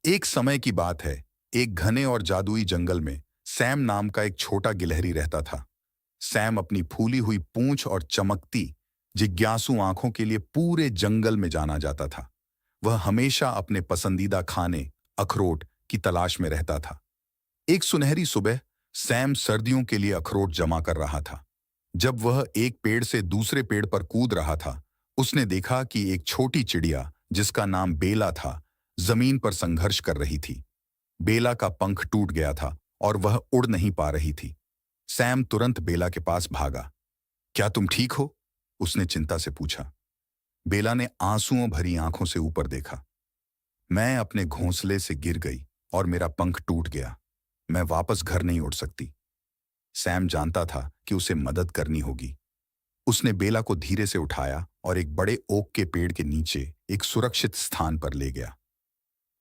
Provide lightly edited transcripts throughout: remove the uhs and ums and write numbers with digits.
एक समय की बात है। एक घने और जादुई जंगल में सैम नाम का एक छोटा गिलहरी रहता था। सैम अपनी फूली हुई पूंछ और चमकती जिज्ञासु आंखों के लिए पूरे जंगल में जाना जाता था। वह हमेशा अपने पसंदीदा खाने अखरोट की तलाश में रहता था। एक सुनहरी सुबह सैम सर्दियों के लिए अखरोट जमा कर रहा था। जब वह एक पेड़ से दूसरे पेड़ पर कूद रहा था, उसने देखा कि एक छोटी चिड़िया जिसका नाम बेला था, जमीन पर संघर्ष कर रही थी। बेला का पंख टूट गया था और वह उड़ नहीं पा रही थी। सैम तुरंत बेला के पास भागा। क्या तुम ठीक हो? उसने चिंता से पूछा। बेला ने आंसुओं भरी आंखों से ऊपर देखा। मैं अपने घोंसले से गिर गई और मेरा पंख टूट गया। मैं वापस घर नहीं उड़ सकती। सैम जानता था कि उसे मदद करनी होगी। उसने बेला को धीरे से उठाया और एक बड़े ओक के पेड़ के नीचे एक सुरक्षित स्थान पर ले गया।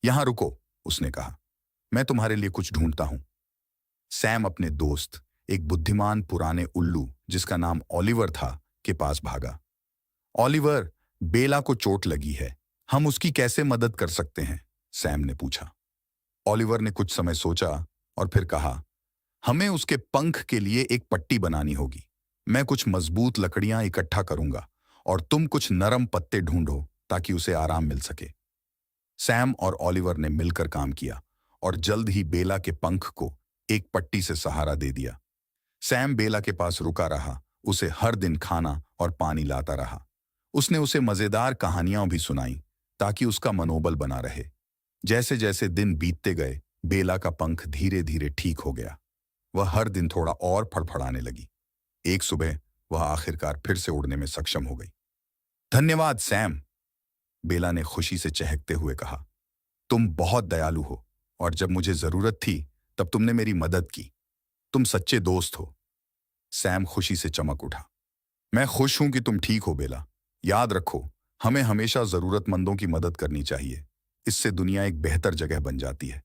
यहां रुको, उसने कहा। मैं तुम्हारे लिए कुछ ढूंढता हूं। सैम अपने दोस्त, एक बुद्धिमान पुराने उल्लू जिसका नाम ओलिवर था, के पास भागा। ओलिवर, बेला को चोट लगी है। हम उसकी कैसे मदद कर सकते हैं? सैम ने पूछा। ओलिवर ने कुछ समय सोचा और फिर कहा, हमें उसके पंख के लिए एक पट्टी बनानी होगी। मैं कुछ मजबूत लकड़ियां इकट्ठा करूंगा और तुम कुछ नरम पत्ते ढूंढो ताकि उसे आराम मिल सके। सैम और ओलिवर ने मिलकर काम किया और जल्द ही बेला के पंख को एक पट्टी से सहारा दे दिया। सैम बेला के पास रुका रहा, उसे हर दिन खाना और पानी लाता रहा। उसने उसे मजेदार कहानियां भी सुनाई ताकि उसका मनोबल बना रहे। जैसे जैसे दिन बीतते गए, बेला का पंख धीरे धीरे ठीक हो गया। वह हर दिन थोड़ा और फड़फड़ाने लगी। एक सुबह वह आखिरकार फिर से उड़ने में सक्षम हो गई। धन्यवाद सैम, बेला ने खुशी से चहकते हुए कहा। तुम बहुत दयालु हो और जब मुझे जरूरत थी तब तुमने मेरी मदद की। तुम सच्चे दोस्त हो। सैम खुशी से चमक उठा। मैं खुश हूं कि तुम ठीक हो बेला। याद रखो, हमें हमेशा जरूरतमंदों की मदद करनी चाहिए। इससे दुनिया एक बेहतर जगह बन जाती है।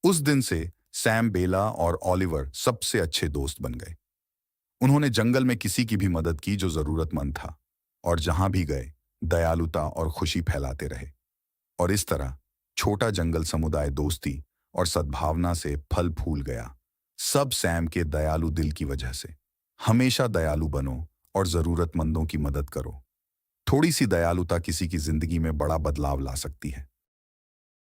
उस दिन से सैम, बेला और ओलिवर सबसे अच्छे दोस्त बन गए। उन्होंने जंगल में किसी की भी मदद की जो जरूरतमंद था, और जहां भी गए दयालुता और खुशी फैलाते रहे। और इस तरह छोटा जंगल समुदाय दोस्ती और सद्भावना से फल फूल गया। सब सैम के दयालु दिल की वजह से। हमेशा दयालु बनो और जरूरतमंदों की मदद करो। थोड़ी सी दयालुता किसी की जिंदगी में बड़ा बदलाव ला सकती है।